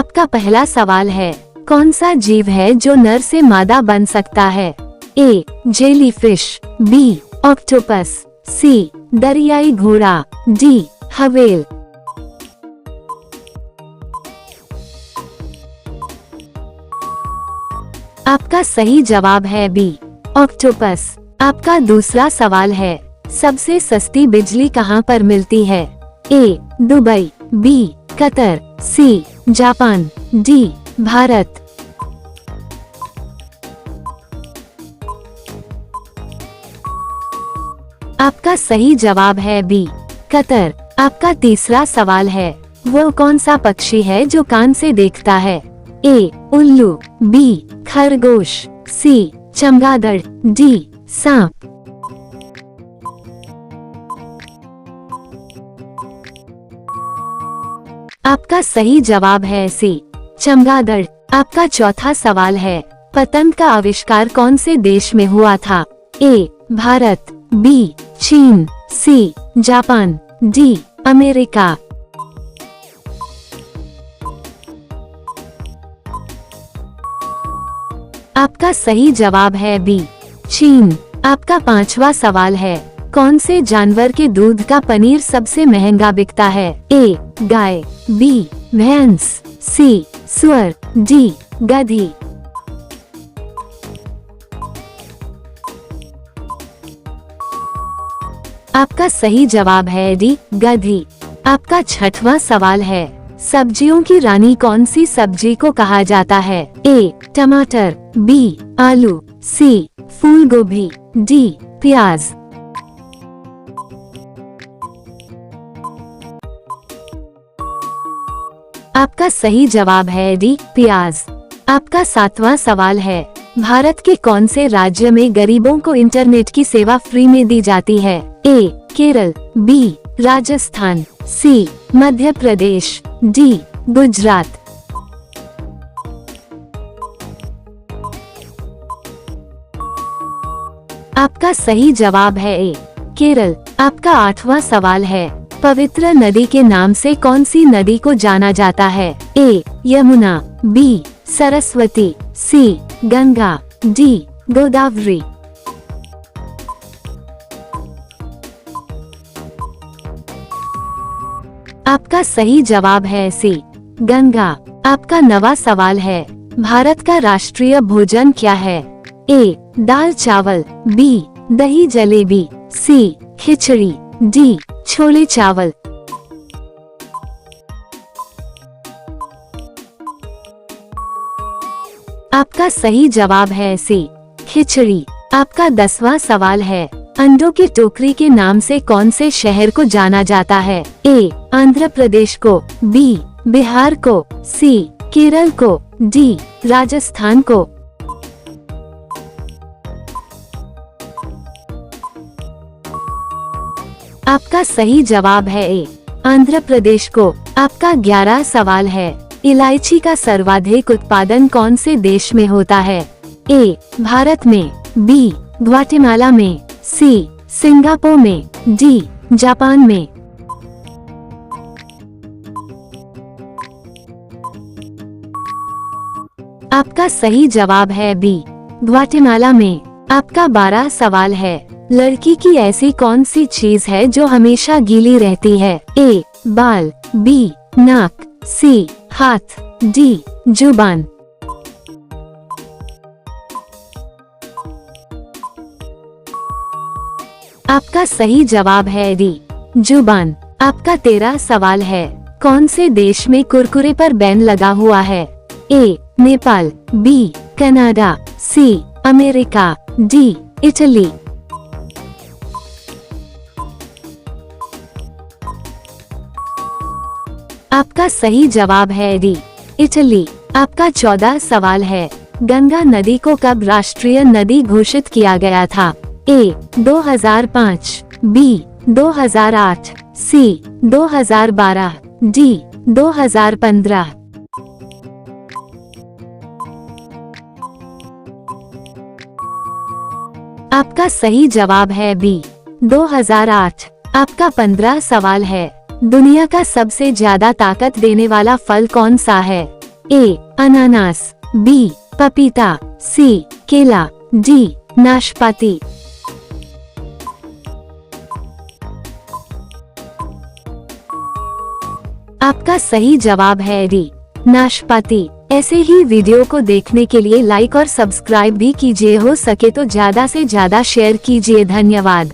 आपका पहला सवाल है, कौन सा जीव है जो नर से मादा बन सकता है? A. Jellyfish, B. Octopus, C. दरियाई घोड़ा, डी. हवेल। आपका सही जवाब है बी. ऑक्टोपस। आपका दूसरा सवाल है, सबसे सस्ती बिजली कहाँ पर मिलती है? A. Dubai, B. Qatar, C. Japan, D. Bharat. आपका सही जवाब है बी. कतर। आपका तीसरा सवाल है, वो कौन सा पक्षी है जो कान से देखता है? ए. उल्लू, बी. खरगोश, सी. चमगादड़, डी. सांप। आपका सही जवाब है सी. चमगादड़। आपका चौथा सवाल है, पतंग का आविष्कार कौन से देश में हुआ था? ए. भारत, बी. चीन, सी. Japan, D. अमेरिका। आपका सही जवाब है बी. चीन। आपका पांचवा सवाल है, कौन से जानवर के दूध का पनीर सबसे महंगा बिकता है? ए. गाय, बी. भैंस, सी. सुअर, डी. गधी। आपका सही जवाब है डी. गधी। आपका छठवां सवाल है, सब्जियों की रानी कौन सी सब्जी को कहा जाता है? ए. टमाटर, बी. आलू, सी. फूल गोभी, डी. प्याज। आपका सही जवाब है डी. प्याज। आपका सातवां सवाल है, भारत के कौन से राज्य में गरीबों को इंटरनेट की सेवा फ्री में दी जाती है? ए. केरल, बी. राजस्थान, सी. मध्य प्रदेश, डी. गुजरात। आपका सही जवाब है ए. केरल। आपका आठवां सवाल है, पवित्र नदी के नाम से कौन सी नदी को जाना जाता है? ए. यमुना, बी. सरस्वती, सी. गंगा, डी. गोदावरी। आपका सही जवाब है सी. गंगा। आपका नवा सवाल है, भारत का राष्ट्रीय भोजन क्या है? ए. दाल चावल, बी. दही जलेबी, सी. खिचड़ी, डी. छोले चावल। आपका सही जवाब है सी. खिचड़ी। आपका 10वां सवाल है, अंडों की टोकरी के नाम से कौन से शहर को जाना जाता है? ए. आंध्र प्रदेश को, बी. बिहार को, सी. केरल को, डी. राजस्थान को। आपका सही जवाब है ए. आंध्र प्रदेश को। आपका 11 सवाल है, इलायची का सर्वाधिक उत्पादन कौन से देश में होता है? ए. भारत में, बी. ग्वाटेमाला में, सी. सिंगापुर में, डी. जापान में। आपका सही जवाब है बी. ग्वाटेमाला में। आपका 12 सवाल है, लड़की की ऐसी कौन सी चीज है जो हमेशा गीली रहती है? ए. बाल, बी. नाक, सी. हाथ, डी. जुबान। आपका सही जवाब है डी. जुबान। आपका 13 सवाल है, कौन से देश में कुरकुरे पर बैन लगा हुआ है? A. Nepal, B. Canada, C. America, D. Italy. आपका सही जवाब है डी. इटली। आपका 14 सवाल है, गंगा नदी को कब राष्ट्रीय नदी घोषित किया गया था? ए. 2005, बी. 2008, सी. 2012, डी. 2015। आपका सही जवाब है बी. 2008। आपका 15 सवाल है, दुनिया का सबसे ज्यादा ताकत देने वाला फल कौन सा है? ए अनानास, बी पपीता, सी केला, डी नाशपाती। आपका सही जवाब है डी नाशपाती। ऐसे ही वीडियो को देखने के लिए लाइक और सब्सक्राइब भी कीजिए, हो सके तो ज्यादा से ज्यादा शेयर कीजिए। धन्यवाद।